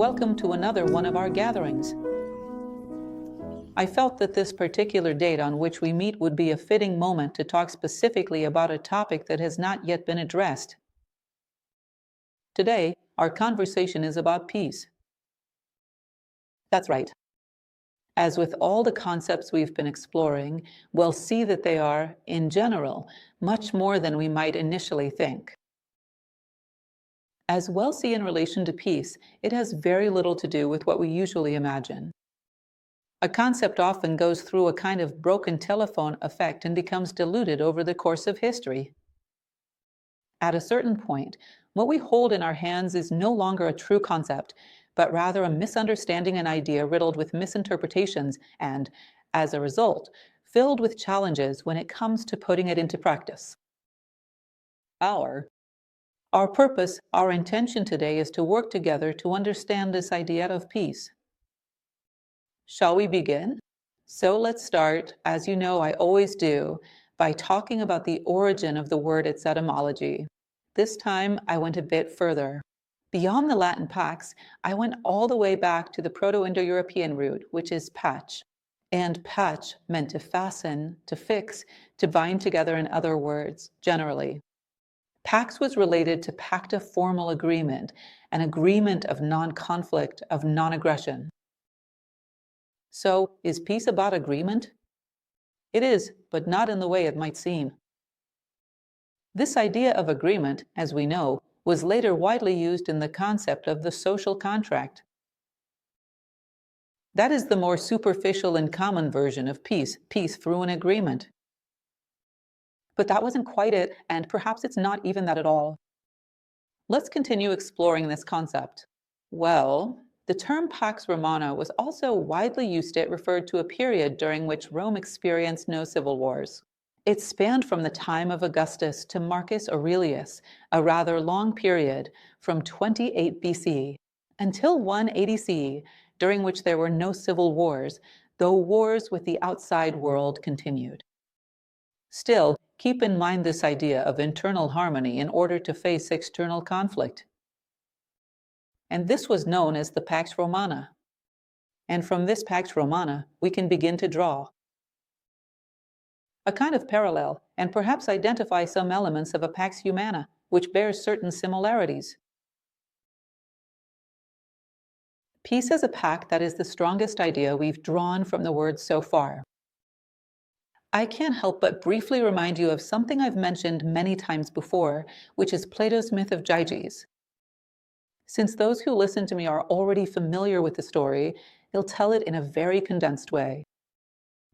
welcome to another one of our gatherings. I felt that this particular date on which we meet would be a fitting moment to talk specifically about a topic that has not yet been addressed. Today, our conversation is about peace. That's right. As with all the concepts we've been exploring, we'll see that they are, in general, much more than we might initially think. As we'll see in relation to peace, it has very little to do with what we usually imagine. A concept often goes through a kind of broken telephone effect and becomes diluted over the course of history. At a certain point, what we hold in our hands is no longer a true concept, but rather a misunderstanding and idea riddled with misinterpretations and, as a result, filled with challenges when it comes to putting it into practice. Our purpose, our intention today is to work together to understand this idea of peace. Shall we begin? So let's start, as you know I always do, by talking about the origin of the word, its etymology. This time I went a bit further. Beyond the Latin pax, I went all the way back to the Proto-Indo-European root, which is patch. And patch meant to fasten, to fix, to bind together, in other words, generally. Pax was related to pacta, formal agreement, an agreement of non-conflict, of non-aggression. So, is peace about agreement? It is, but not in the way it might seem. This idea of agreement, as we know, was later widely used in the concept of the social contract. That is the more superficial and common version of peace through an agreement. But that wasn't quite it, and perhaps it's not even that at all. Let's continue exploring this concept. Well, the term Pax Romana was also widely used. It referred to a period during which Rome experienced no civil wars. It spanned from the time of Augustus to Marcus Aurelius, a rather long period from 28 BC until 180 CE, during which there were no civil wars, though wars with the outside world continued. Still, keep in mind this idea of internal harmony in order to face external conflict. And this was known as the Pax Romana. And from this Pax Romana, we can begin to draw a kind of parallel, and perhaps identify some elements of a Pax Humana, which bears certain similarities. Peace as a pact, that is the strongest idea we've drawn from the word so far. I can't help but briefly remind you of something I've mentioned many times before, which is Plato's myth of Gyges. Since those who listen to me are already familiar with the story, he'll tell it in a very condensed way.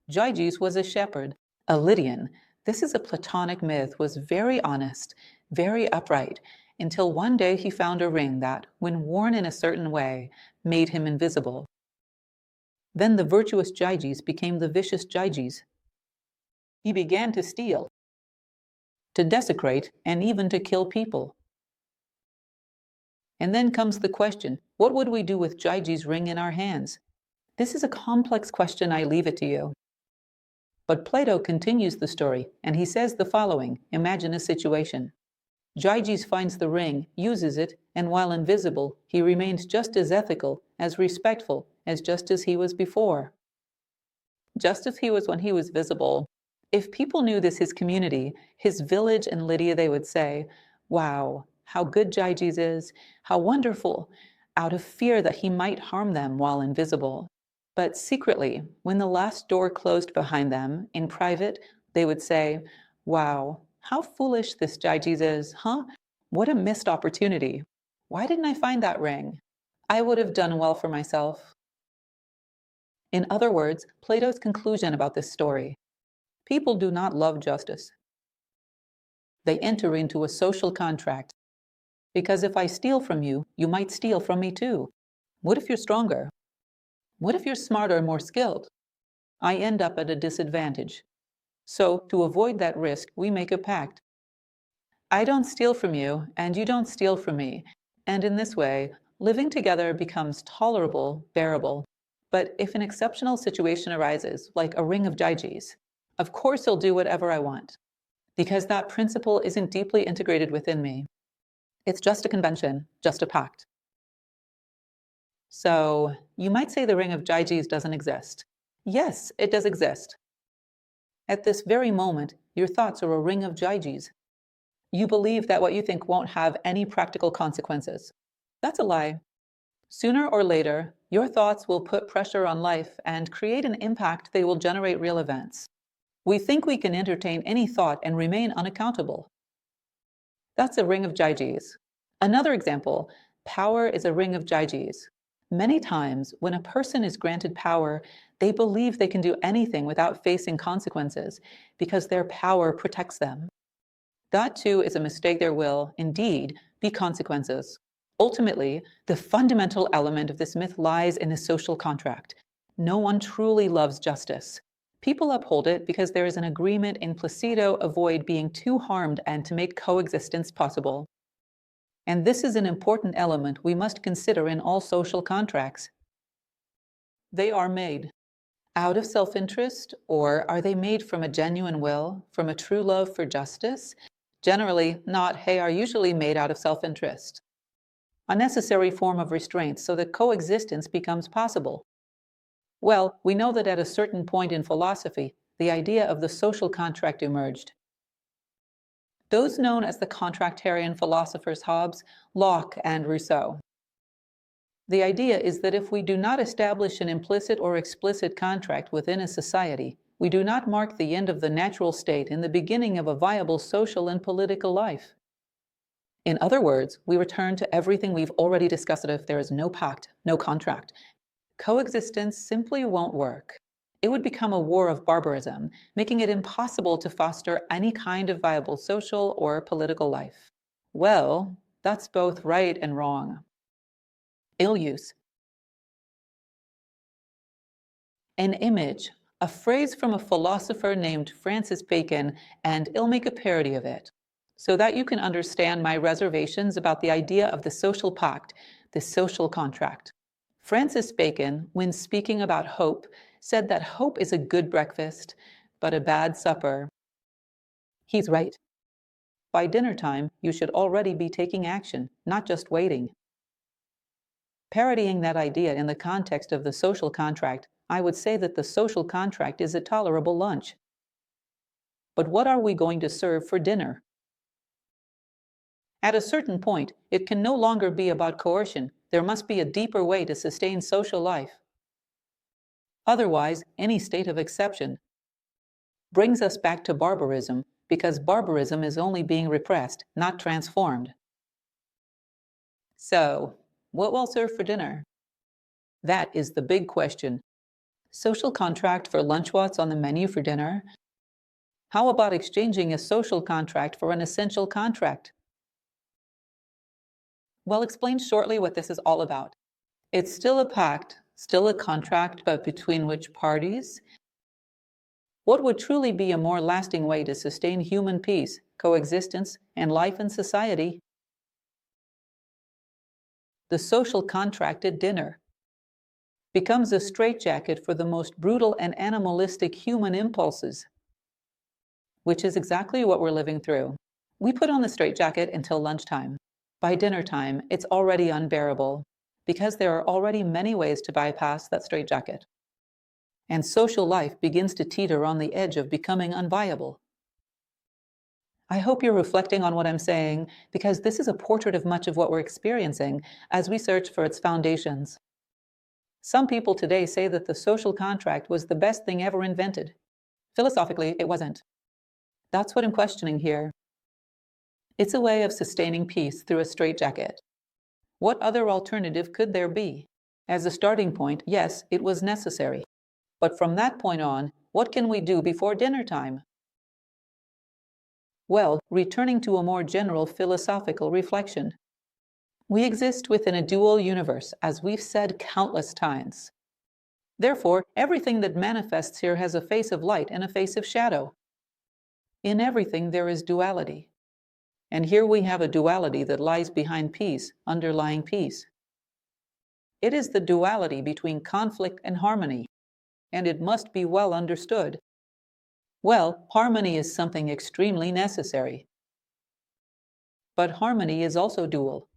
Gyges was a shepherd, a Lydian. This is a Platonic myth, was very honest, very upright, until one day he found a ring that, when worn in a certain way, made him invisible. Then the virtuous Gyges became the vicious Gyges. He began to steal, to desecrate, and even to kill people. And then comes the question, what would we do with Gyges' ring in our hands? This is a complex question, I leave it to you. But Plato continues the story, and he says the following. Imagine a situation. Gyges finds the ring, uses it, and while invisible, he remains just as ethical, as respectful, as just as he was before. Just as he was when he was visible. If people knew this, his community, his village in Lydia, they would say, wow, how good Gyges is, how wonderful, out of fear that he might harm them while invisible. But secretly, when the last door closed behind them, in private, they would say, wow, how foolish this Gyges is, huh? What a missed opportunity. Why didn't I find that ring? I would have done well for myself. In other words, Plato's conclusion about this story. People do not love justice. They enter into a social contract. Because if I steal from you, you might steal from me too. What if you're stronger? What if you're smarter and more skilled? I end up at a disadvantage. So, to avoid that risk, we make a pact. I don't steal from you, and you don't steal from me. And in this way, living together becomes tolerable, bearable. But if an exceptional situation arises, like a ring of Gyges, of course I'll do whatever I want, because that principle isn't deeply integrated within me. It's just a convention, just a pact. So, you might say the ring of Gyges doesn't exist. Yes, it does exist. At this very moment, your thoughts are a ring of Gyges. You believe that what you think won't have any practical consequences. That's a lie. Sooner or later, your thoughts will put pressure on life and create an impact. They will generate real events. We think we can entertain any thought and remain unaccountable. That's a ring of Gyges. Another example, power is a ring of Gyges. Many times, when a person is granted power, they believe they can do anything without facing consequences because their power protects them. That too is a mistake. There will, indeed, be consequences. Ultimately, the fundamental element of this myth lies in the social contract. No one truly loves justice. People uphold it because there is an agreement implicit to avoid being too harmed and to make coexistence possible. And this is an important element we must consider in all social contracts. They are made out of self-interest, or are they made from a genuine will, from a true love for justice? Generally, not. They are usually made out of self-interest, a necessary form of restraint so that coexistence becomes possible. Well, we know that at a certain point in philosophy, the idea of the social contract emerged. Those known as the contractarian philosophers Hobbes, Locke, and Rousseau. The idea is that if we do not establish an implicit or explicit contract within a society, we do not mark the end of the natural state and the beginning of a viable social and political life. In other words, we return to everything we've already discussed. If there is no pact, no contract, coexistence simply won't work. It would become a war of barbarism, making it impossible to foster any kind of viable social or political life. Well, that's both right and wrong. Ill use. An image, a phrase from a philosopher named Francis Bacon, and I'll make a parody of it, so that you can understand my reservations about the idea of the social pact, the social contract. Francis Bacon, when speaking about hope, said that hope is a good breakfast, but a bad supper. He's right. By dinner time, you should already be taking action, not just waiting. Parodying that idea in the context of the social contract, I would say that the social contract is a tolerable lunch. But what are we going to serve for dinner? At a certain point, it can no longer be about coercion. There must be a deeper way to sustain social life. Otherwise, any state of exception brings us back to barbarism, because barbarism is only being repressed, not transformed. So, what will serve for dinner? That is the big question. Social contract for lunch, what's on the menu for dinner? How about exchanging a social contract for an essential contract? Well, explain shortly what this is all about. It's still a pact, still a contract, but between which parties? What would truly be a more lasting way to sustain human peace, coexistence, and life in society? The social contract at dinner becomes a straitjacket for the most brutal and animalistic human impulses, which is exactly what we're living through. We put on the straitjacket until lunchtime. By dinner time, it's already unbearable, because there are already many ways to bypass that straitjacket. And social life begins to teeter on the edge of becoming unviable. I hope you're reflecting on what I'm saying, because this is a portrait of much of what we're experiencing as we search for its foundations. Some people today say that the social contract was the best thing ever invented. Philosophically, it wasn't. That's what I'm questioning here. It's a way of sustaining peace through a straitjacket. What other alternative could there be? As a starting point, yes, it was necessary. But from that point on, what can we do before dinner time? Well, returning to a more general philosophical reflection. We exist within a dual universe, as we've said countless times. Therefore, everything that manifests here has a face of light and a face of shadow. In everything there is duality. And here we have a duality that lies behind peace, underlying peace. It is the duality between conflict and harmony, and it must be well understood. Well, harmony is something extremely necessary. But harmony is also dual.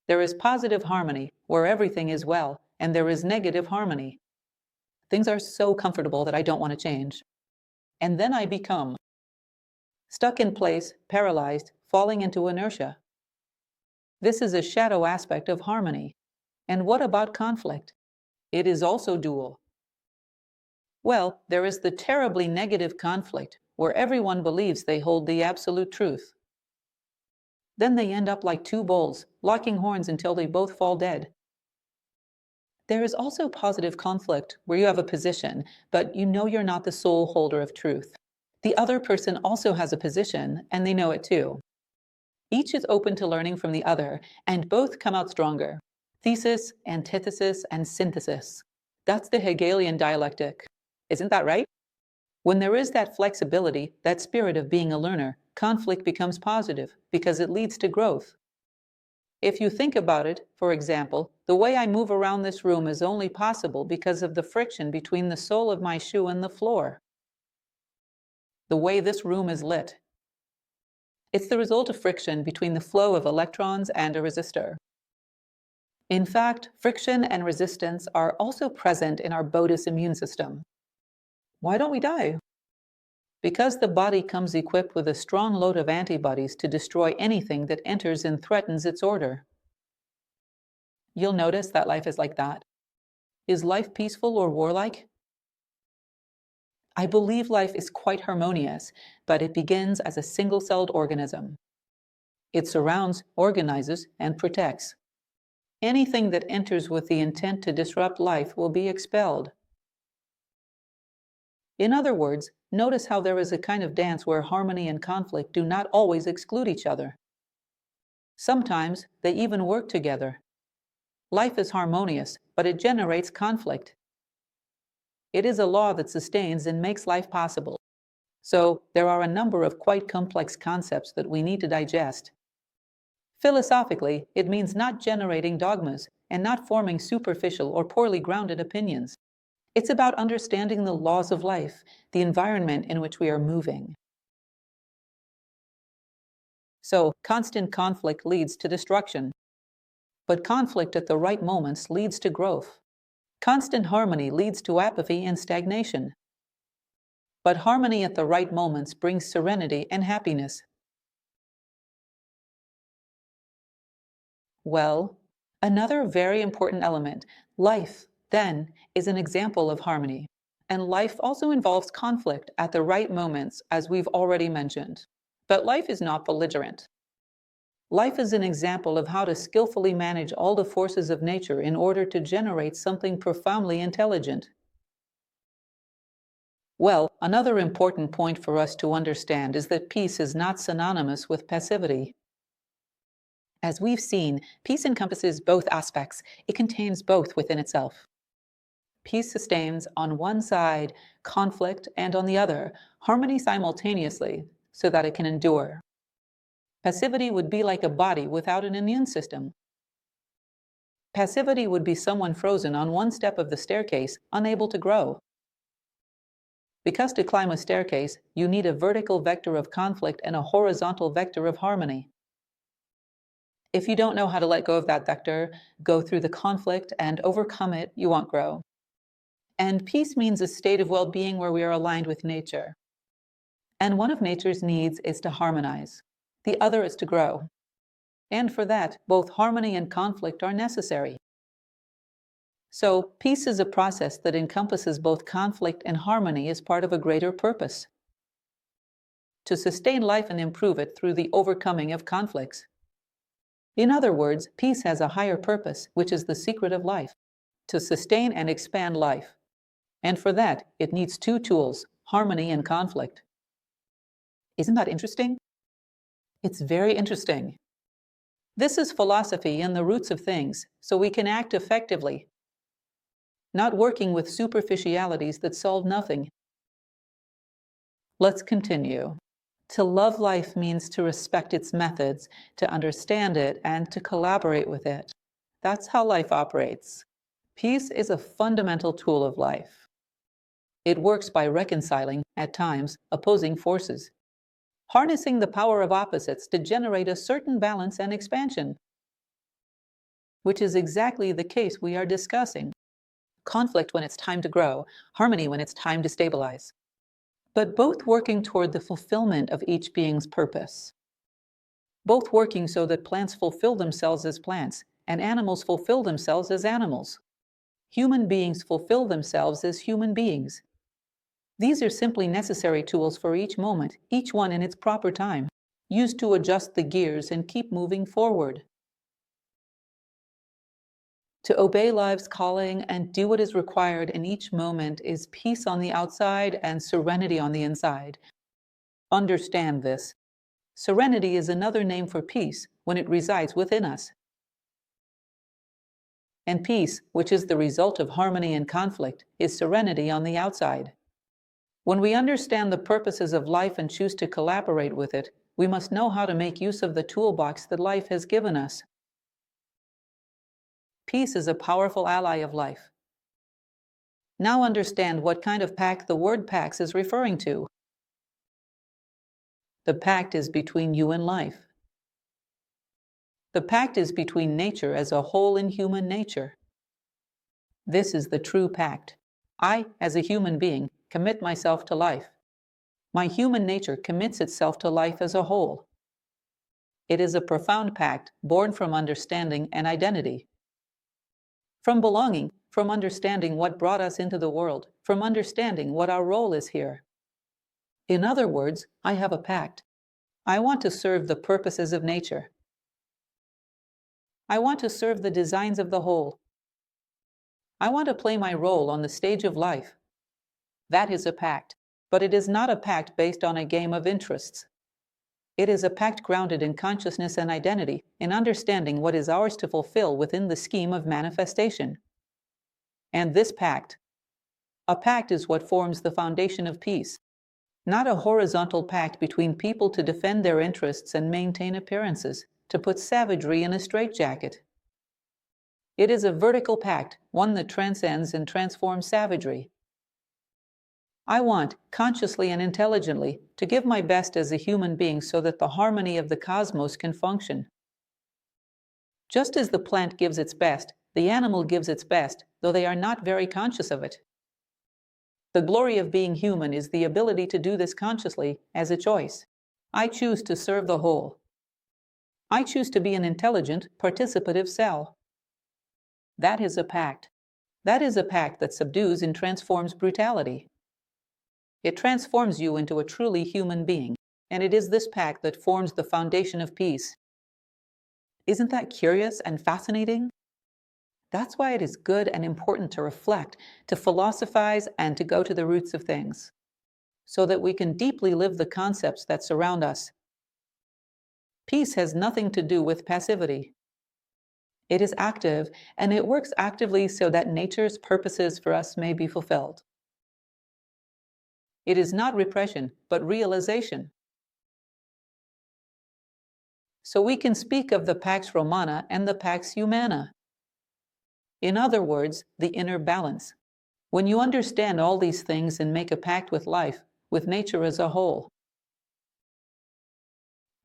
There is positive harmony, where everything is well and there is negative harmony. Things are so comfortable that I don't want to change. And then I become stuck in place, paralyzed, falling into inertia. This is a shadow aspect of harmony. And what about conflict? It is also dual. Well, there is the terribly negative conflict where everyone believes they hold the absolute truth. Then they end up like two bulls, locking horns until they both fall dead. There is also positive conflict where you have a position, but you know you're not the sole holder of truth. The other person also has a position, and they know it too. Each is open to learning from the other, and both come out stronger. Thesis, antithesis, and synthesis. That's the Hegelian dialectic. Isn't that right? When there is that flexibility, that spirit of being a learner, conflict becomes positive because it leads to growth. If you think about it, for example, the way I move around this room is only possible because of the friction between the sole of my shoe and the floor. The way this room is lit. It's the result of friction between the flow of electrons and a resistor. In fact, friction and resistance are also present in our body's immune system. Why don't we die? Because the body comes equipped with a strong load of antibodies to destroy anything that enters and threatens its order. You'll notice that life is like that. Is life peaceful or warlike? I believe life is quite harmonious, but it begins as a single-celled organism. It surrounds, organizes, and protects. Anything that enters with the intent to disrupt life will be expelled. In other words, notice how there is a kind of dance where harmony and conflict do not always exclude each other. Sometimes they even work together. Life is harmonious, but it generates conflict. It is a law that sustains and makes life possible. So there are a number of quite complex concepts that we need to digest. Philosophically, it means not generating dogmas and not forming superficial or poorly grounded opinions. It's about understanding the laws of life, the environment in which we are moving. So, constant conflict leads to destruction. But conflict at the right moments leads to growth. Constant harmony leads to apathy and stagnation. But harmony at the right moments brings serenity and happiness. Well, another very important element, life, then, is an example of harmony. And life also involves conflict at the right moments, as we've already mentioned. But life is not belligerent. Life is an example of how to skillfully manage all the forces of nature in order to generate something profoundly intelligent. Well, another important point for us to understand is that peace is not synonymous with passivity. As we've seen, peace encompasses both aspects. It contains both within itself. Peace sustains on one side conflict and on the other harmony simultaneously so that it can endure. Passivity would be like a body without an immune system. Passivity would be someone frozen on one step of the staircase, unable to grow. Because to climb a staircase, you need a vertical vector of conflict and a horizontal vector of harmony. If you don't know how to let go of that vector, go through the conflict and overcome it, you won't grow. And peace means a state of well-being where we are aligned with nature. And one of nature's needs is to harmonize. The other is to grow. And for that, both harmony and conflict are necessary. So, peace is a process that encompasses both conflict and harmony as part of a greater purpose. To sustain life and improve it through the overcoming of conflicts. In other words, peace has a higher purpose, which is the secret of life, to sustain and expand life. And for that, it needs two tools, harmony and conflict. Isn't that interesting? It's very interesting. This is philosophy and the roots of things, so we can act effectively, not working with superficialities that solve nothing. Let's continue. To love life means to respect its methods, to understand it, and to collaborate with it. That's how life operates. Peace is a fundamental tool of life. It works by reconciling, at times, opposing forces, harnessing the power of opposites to generate a certain balance and expansion. which is exactly the case we are discussing. Conflict when it's time to grow, harmony when it's time to stabilize. But both working toward the fulfillment of each being's purpose. Both working so that plants fulfill themselves as plants and animals fulfill themselves as animals. Human beings fulfill themselves as human beings. These are simply necessary tools for each moment, each one in its proper time, used to adjust the gears and keep moving forward. To obey life's calling and do what is required in each moment is peace on the outside and serenity on the inside. Understand this. Serenity is another name for peace when it resides within us. And peace, which is the result of harmony and conflict, is serenity on the outside. When we understand the purposes of life and choose to collaborate with it, we must know how to make use of the toolbox that life has given us. Peace is a powerful ally of life. Now understand what kind of pact the word pax is referring to. The pact is between you and life. The pact is between nature as a whole and human nature. This is the true pact. I, as a human being, commit myself to life. My human nature commits itself to life as a whole. It is a profound pact born from understanding and identity. From belonging, from understanding what brought us into the world, from understanding what our role is here. In other words, I have a pact. I want to serve the purposes of nature. I want to serve the designs of the whole. I want to play my role on the stage of life. That is a pact, but it is not a pact based on a game of interests. It is a pact grounded in consciousness and identity, in understanding what is ours to fulfill within the scheme of manifestation. And this pact, a pact is what forms the foundation of peace, not a horizontal pact between people to defend their interests and maintain appearances, to put savagery in a straitjacket. It is a vertical pact, one that transcends and transforms savagery. I want, consciously and intelligently, to give my best as a human being so that the harmony of the cosmos can function. Just as the plant gives its best, the animal gives its best, though they are not very conscious of it. The glory of being human is the ability to do this consciously as a choice. I choose to serve the whole. I choose to be an intelligent, participative cell. That is a pact. That is a pact that subdues and transforms brutality. It transforms you into a truly human being, and it is this pact that forms the foundation of peace. Isn't that curious and fascinating? That's why it is good and important to reflect, to philosophize, and to go to the roots of things, so that we can deeply live the concepts that surround us. Peace has nothing to do with passivity. It is active, and it works actively so that nature's purposes for us may be fulfilled. It is not repression, but realization. So we can speak of the Pax Romana and the Pax Humana. In other words, the inner balance. When you understand all these things and make a pact with life, with nature as a whole.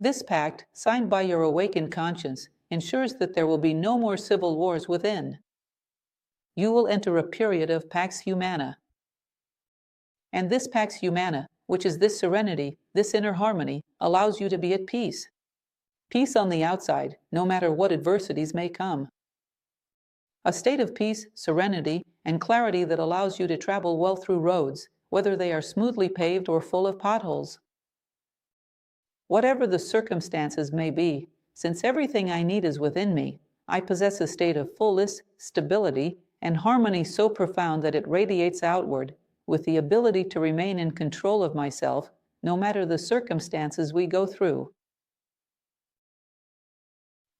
This pact, signed by your awakened conscience, ensures that there will be no more civil wars within. You will enter a period of Pax Humana. And this Pax Humana, which is this serenity, this inner harmony, allows you to be at peace. Peace on the outside, no matter what adversities may come. A state of peace, serenity, and clarity that allows you to travel well through roads, whether they are smoothly paved or full of potholes. Whatever the circumstances may be, since everything I need is within me, I possess a state of fullness, stability, and harmony so profound that it radiates outward, with the ability to remain in control of myself, no matter the circumstances we go through.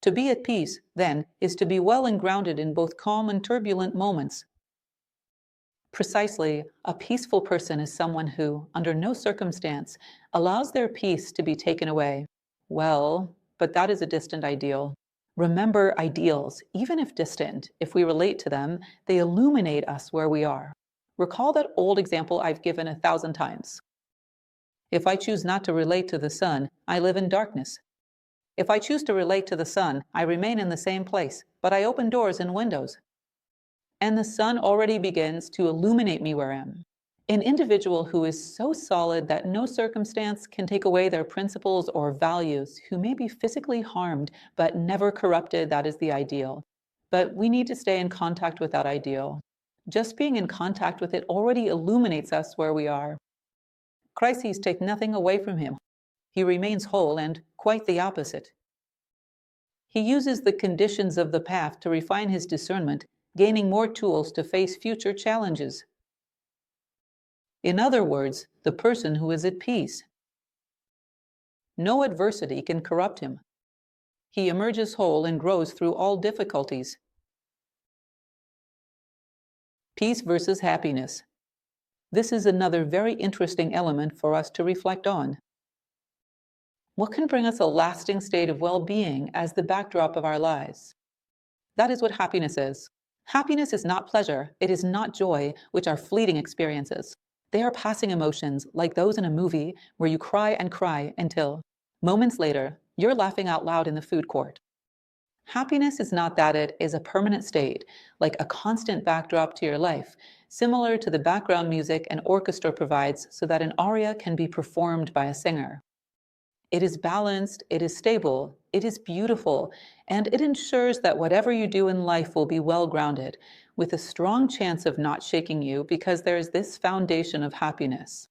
To be at peace, then, is to be well and grounded in both calm and turbulent moments. Precisely, a peaceful person is someone who, under no circumstance, allows their peace to be taken away. Well, but that is a distant ideal. Remember, ideals, even if distant, if we relate to them, they illuminate us where we are. Recall that old example I've given 1,000 times. If I choose not to relate to the sun, I live in darkness. If I choose to relate to the sun, I remain in the same place, but I open doors and windows, and the sun already begins to illuminate me where I am. An individual who is so solid that no circumstance can take away their principles or values, who may be physically harmed but never corrupted, that is the ideal. But we need to stay in contact with that ideal. Just being in contact with it already illuminates us where we are. Crises take nothing away from him. He remains whole, and quite the opposite. He uses the conditions of the path to refine his discernment, gaining more tools to face future challenges. In other words, the person who is at peace. No adversity can corrupt him. He emerges whole and grows through all difficulties. Peace versus happiness. This is another very interesting element for us to reflect on. What can bring us a lasting state of well-being as the backdrop of our lives? That is what happiness is. Happiness is not pleasure, it is not joy, which are fleeting experiences. They are passing emotions, like those in a movie where you cry and cry until, moments later, you're laughing out loud in the food court. Happiness is not that, it is a permanent state, like a constant backdrop to your life, similar to the background music an orchestra provides so that an aria can be performed by a singer. It is balanced, it is stable, it is beautiful, and it ensures that whatever you do in life will be well-grounded, with a strong chance of not shaking you because there is this foundation of happiness.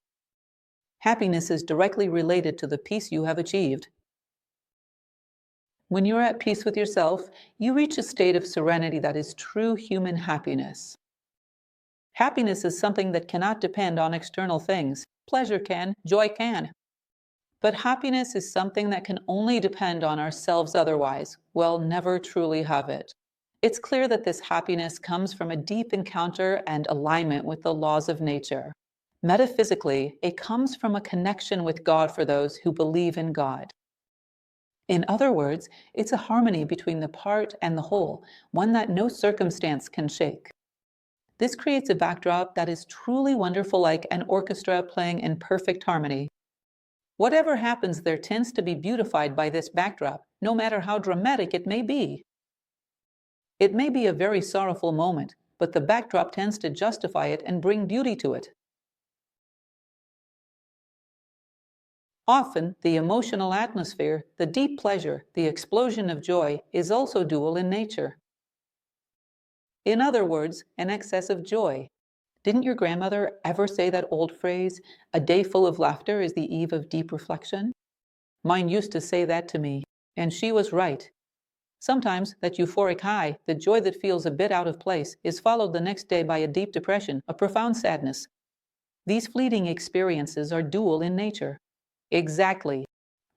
Happiness is directly related to the peace you have achieved. When you're at peace with yourself, you reach a state of serenity that is true human happiness. Happiness is something that cannot depend on external things. Pleasure can, joy can. But happiness is something that can only depend on ourselves, otherwise we'll never truly have it. It's clear that this happiness comes from a deep encounter and alignment with the laws of nature. Metaphysically, it comes from a connection with God for those who believe in God. In other words, it's a harmony between the part and the whole, one that no circumstance can shake. This creates a backdrop that is truly wonderful, like an orchestra playing in perfect harmony. Whatever happens there tends to be beautified by this backdrop, no matter how dramatic it may be. It may be a very sorrowful moment, but the backdrop tends to justify it and bring beauty to it. Often, the emotional atmosphere, the deep pleasure, the explosion of joy, is also dual in nature. In other words, an excess of joy. Didn't your grandmother ever say that old phrase, "A day full of laughter is the eve of deep reflection"? Mine used to say that to me, and she was right. Sometimes that euphoric high, the joy that feels a bit out of place, is followed the next day by a deep depression, a profound sadness. These fleeting experiences are dual in nature. Exactly.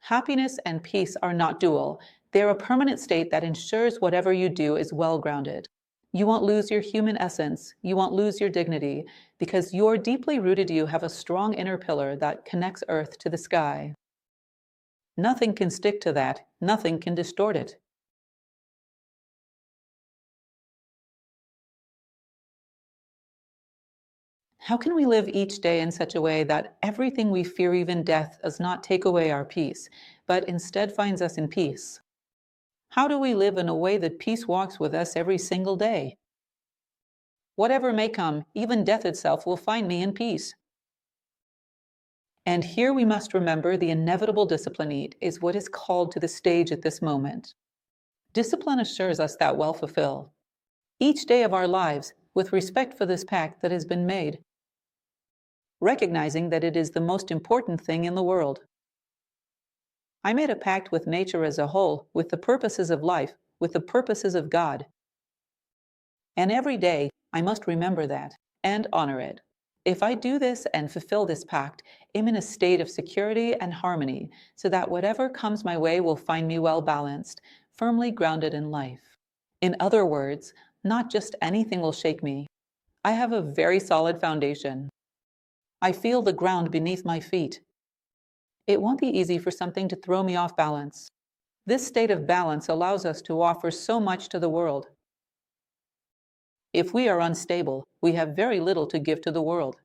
Happiness and peace are not dual. They're a permanent state that ensures whatever you do is well-grounded. You won't lose your human essence. You won't lose your dignity, because your deeply rooted you have a strong inner pillar that connects earth to the sky. Nothing can stick to that. Nothing can distort it. How can we live each day in such a way that everything we fear, even death, does not take away our peace, but instead finds us in peace? How do we live in a way that peace walks with us every single day? Whatever may come, even death itself will find me in peace. And here we must remember the inevitable discipline need is what is called to the stage at this moment. Discipline assures us that we'll fulfill each day of our lives with respect for this pact that has been made, recognizing that it is the most important thing in the world. I made a pact with nature as a whole, with the purposes of life, with the purposes of God. And every day, I must remember that and honor it. If I do this and fulfill this pact, I'm in a state of security and harmony, so that whatever comes my way will find me well balanced, firmly grounded in life. In other words, not just anything will shake me. I have a very solid foundation. I feel the ground beneath my feet. It won't be easy for something to throw me off balance. This state of balance allows us to offer so much to the world. If we are unstable, we have very little to give to the world.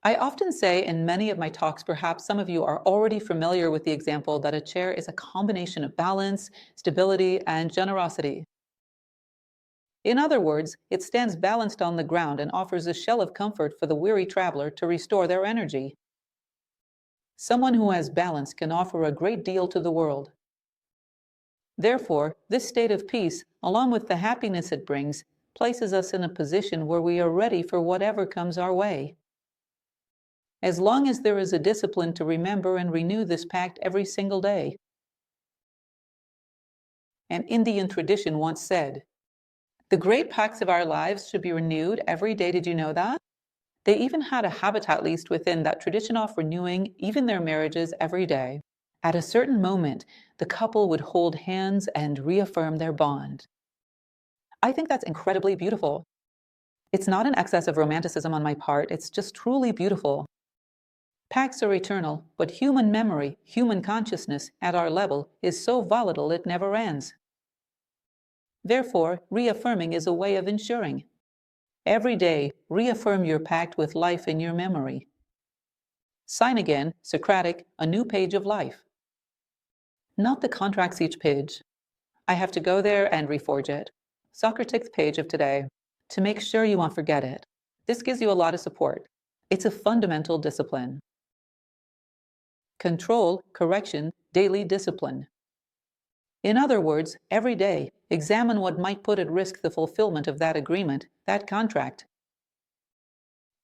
I often say in many of my talks, perhaps some of you are already familiar with the example that a chair is a combination of balance, stability, and generosity. In other words, it stands balanced on the ground and offers a shell of comfort for the weary traveler to restore their energy. Someone who has balance can offer a great deal to the world. Therefore, this state of peace, along with the happiness it brings, places us in a position where we are ready for whatever comes our way. As long as there is a discipline to remember and renew this pact every single day. An Indian tradition once said, "The great pacts of our lives should be renewed every day." Did you know that? They even had a habit, at least within that tradition, of renewing even their marriages every day. At a certain moment, the couple would hold hands and reaffirm their bond. I think that's incredibly beautiful. It's not an excess of romanticism on my part, it's just truly beautiful. Pacts are eternal, but human memory, human consciousness at our level is so volatile it never ends. Therefore, reaffirming is a way of ensuring. Every day, reaffirm your pact with life in your memory. Sign again, Socratic, a new page of life. Not the contracts each page. I have to go there and reforge it. Socratic's page of today, to make sure you won't forget it. This gives you a lot of support. It's a fundamental discipline. Control, correction, daily discipline. In other words, every day, examine what might put at risk the fulfillment of that agreement, that contract.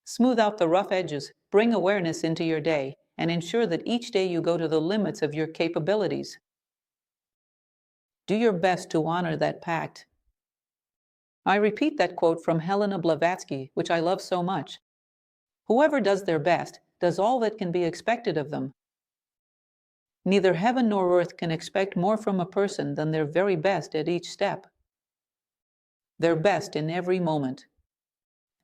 Smooth out the rough edges, bring awareness into your day, and ensure that each day you go to the limits of your capabilities. Do your best to honor that pact. I repeat that quote from Helena Blavatsky, which I love so much. Whoever does their best does all that can be expected of them. Neither heaven nor earth can expect more from a person than their very best at each step. Their best in every moment.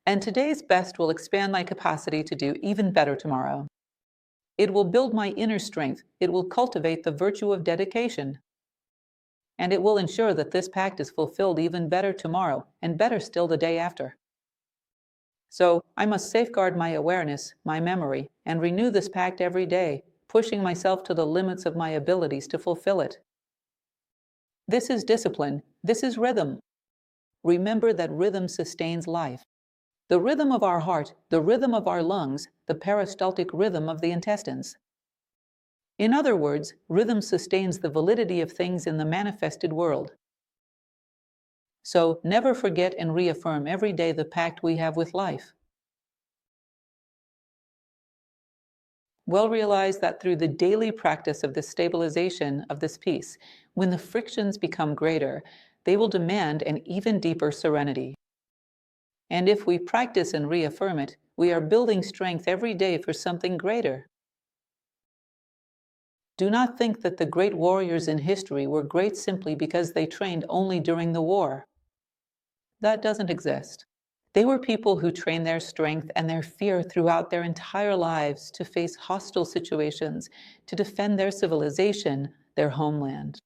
And today's best will expand my capacity to do even better tomorrow. It will build my inner strength. It will cultivate the virtue of dedication. And it will ensure that this pact is fulfilled even better tomorrow, and better still the day after. So I must safeguard my awareness, my memory, and renew this pact every day, pushing myself to the limits of my abilities to fulfill it. This is discipline. This is rhythm. Remember that rhythm sustains life. The rhythm of our heart, the rhythm of our lungs, the peristaltic rhythm of the intestines. In other words, rhythm sustains the validity of things in the manifested world. So never forget and reaffirm every day the pact we have with life. Well, realize that through the daily practice of the stabilization of this peace, when the frictions become greater, they will demand an even deeper serenity. And if we practice and reaffirm it, we are building strength every day for something greater. Do not think that the great warriors in history were great simply because they trained only during the war. That doesn't exist. They were people who trained their strength and their fear throughout their entire lives to face hostile situations, to defend their civilization, their homeland.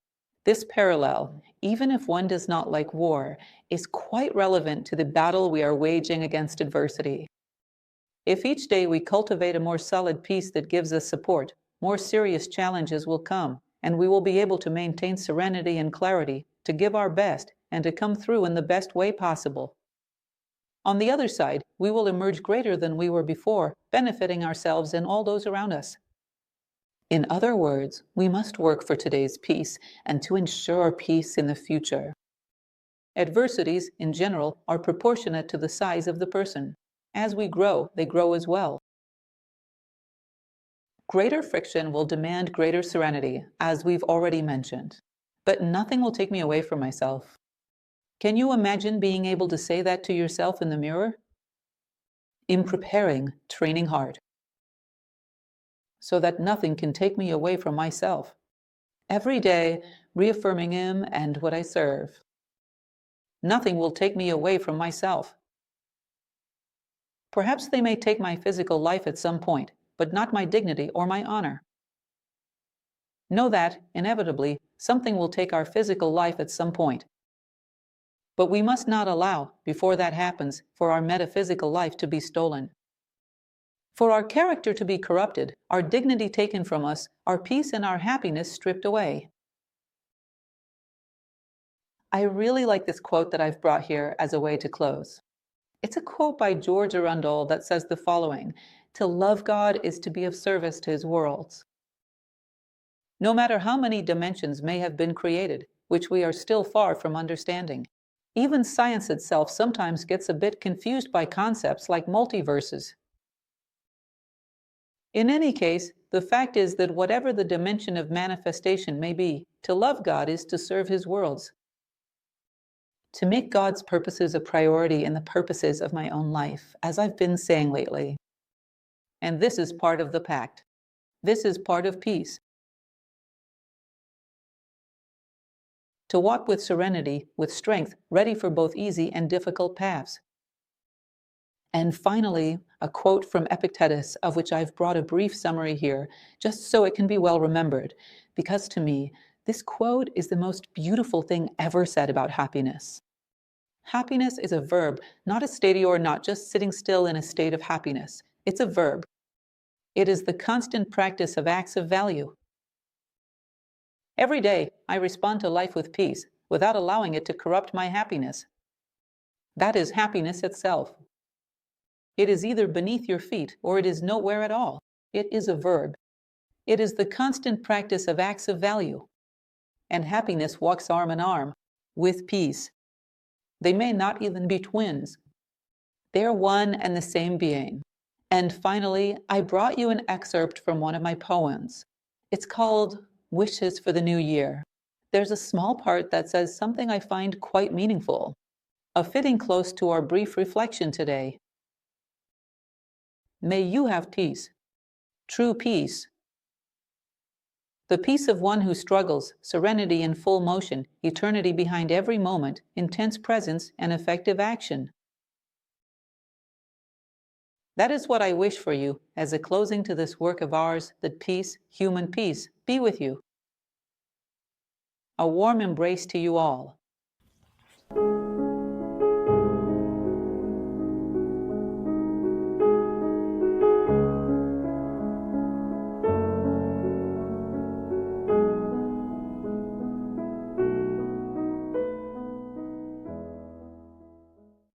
This parallel, even if one does not like war, is quite relevant to the battle we are waging against adversity. If each day we cultivate a more solid peace that gives us support, more serious challenges will come, and we will be able to maintain serenity and clarity, to give our best, and to come through in the best way possible. On the other side, we will emerge greater than we were before, benefiting ourselves and all those around us. In other words, we must work for today's peace and to ensure peace in the future. Adversities, in general, are proportionate to the size of the person. As we grow, they grow as well. Greater friction will demand greater serenity, as we've already mentioned. But nothing will take me away from myself. Can you imagine being able to say that to yourself in the mirror? In preparing, training hard, so that nothing can take me away from myself. Every day, reaffirming Him and what I serve. Nothing will take me away from myself. Perhaps they may take my physical life at some point, but not my dignity or my honor. Know that, inevitably, something will take our physical life at some point. But we must not allow, before that happens, for our metaphysical life to be stolen. For our character to be corrupted, our dignity taken from us, our peace and our happiness stripped away. I really like this quote that I've brought here as a way to close. It's a quote by George Arundel that says the following: "To love God is to be of service to his worlds." No matter how many dimensions may have been created, which we are still far from understanding, even science itself sometimes gets a bit confused by concepts like multiverses. In any case, the fact is that whatever the dimension of manifestation may be, to love God is to serve his worlds, to make God's purposes a priority in the purposes of my own life, as I've been saying lately. And this is part of the pact. This is part of peace. To walk with serenity, with strength, ready for both easy and difficult paths. And finally, a quote from Epictetus, of which I've brought a brief summary here, just so it can be well remembered, because to me, this quote is the most beautiful thing ever said about happiness. Happiness is a verb, not a state or not just sitting still in a state of happiness. It's a verb. It is the constant practice of acts of value. Every day, I respond to life with peace, without allowing it to corrupt my happiness. That is happiness itself. It is either beneath your feet or it is nowhere at all. It is a verb. It is the constant practice of acts of value. And happiness walks arm in arm with peace. They may not even be twins. They are one and the same being. And finally, I brought you an excerpt from one of my poems. It's called Wishes for the New Year. There's a small part that says something I find quite meaningful, a fitting close to our brief reflection today. May you have peace, true peace. The peace of one who struggles, serenity in full motion, eternity behind every moment, intense presence, and effective action. That is what I wish for you as a closing to this work of ours, that peace, human peace, be with you. A warm embrace to you all.